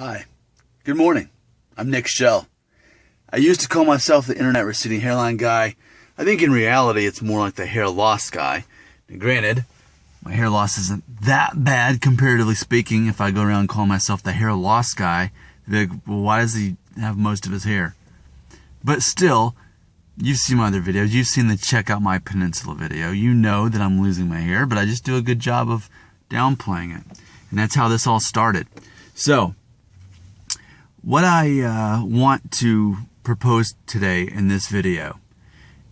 Hi, good morning. I'm Nick Shell. I used to call myself the internet receding hairline guy. I think in reality it's more like the hair loss guy. Now, granted, my hair loss isn't that bad comparatively speaking. If I go around calling myself the hair loss guy, they'd be like, well, why does he have most of his hair? But still, you've seen my other videos. You've seen the check out my peninsula video. You know that I'm losing my hair, but I just do a good job of downplaying it. And that's how this all started. So, what I want to propose today in this video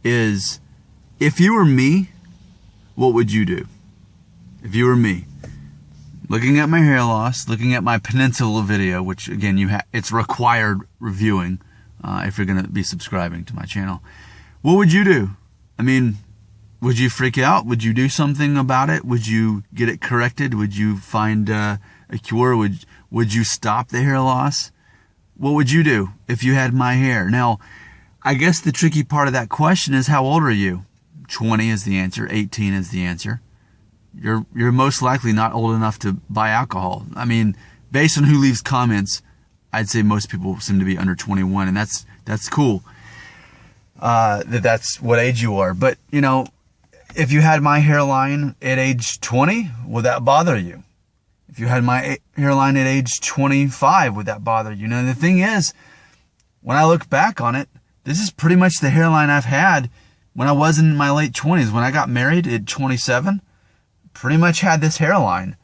is, if you were me, what would you do? If you were me, looking at my hair loss, looking at my peninsula video, which again, it's required reviewing if you're going to be subscribing to my channel, what would you do? I mean, would you freak out? Would you do something about it? Would you get it corrected? Would you find a cure? Would you stop the hair loss? What would you do if you had my hair? Now, I guess the tricky part of that question is, how old are you? 20 is the answer. 18 is the answer. You're most likely not old enough to buy alcohol. I mean, based on who leaves comments, I'd say most people seem to be under 21, and that's cool. That's what age you are. But, you know, if you had my hairline at age 20, would that bother you? If you had my hairline at age 25, would that bother you? Now, the thing is, when I look back on it, this is pretty much the hairline I've had when I was in my late 20s. When I got married at 27, pretty much had this hairline.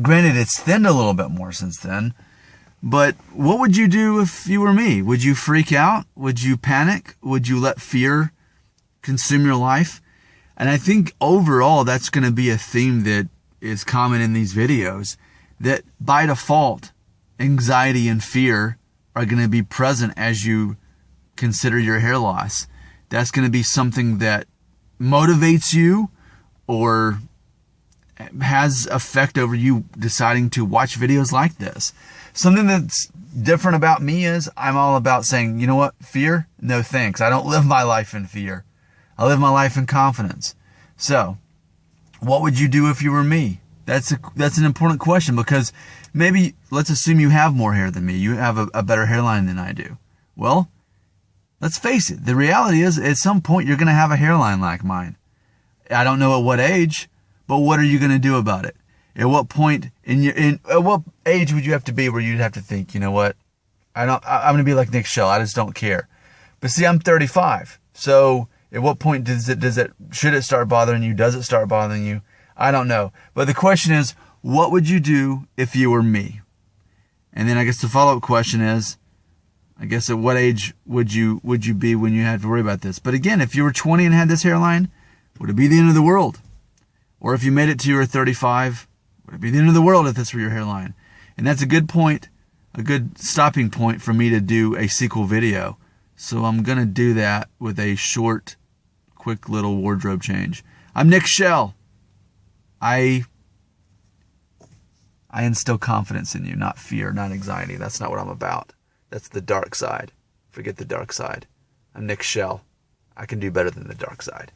Granted, it's thinned a little bit more since then. But what would you do if you were me? Would you freak out? Would you panic? Would you let fear consume your life? And I think overall, that's going to be a theme that is common in these videos, that by default, anxiety and fear are going to be present as you consider your hair loss. That's going to be something that motivates you or has effect over you deciding to watch videos like this. Something that's different about me is I'm all about saying, you know what, fear? No thanks. I don't live my life in fear. I live my life in confidence. So, what would you do if you were me? That's an important question, because maybe, let's assume you have more hair than me. You have a better hairline than I do. Well, let's face it. The reality is, at some point, you're going to have a hairline like mine. I don't know at what age, but what are you going to do about it? At what point at what age would you have to be where you'd have to think, you know what? I'm going to be like Nick Shell. I just don't care. But see, I'm 35. So at what point should it start bothering you? Does it start bothering you? I don't know. But the question is, what would you do if you were me? And then I guess the follow-up question is, I guess at what age would you be when you had to worry about this? But again, if you were 20 and had this hairline, would it be the end of the world? Or if you made it to your 35, would it be the end of the world if this were your hairline? And that's a good point, a good stopping point for me to do a sequel video. So I'm going to do that with a short, quick little wardrobe change. I'm Nick Shell. I instill confidence in you, not fear, not anxiety. That's not what I'm about. That's the dark side. Forget the dark side. I'm Nick Shell. I can do better than the dark side.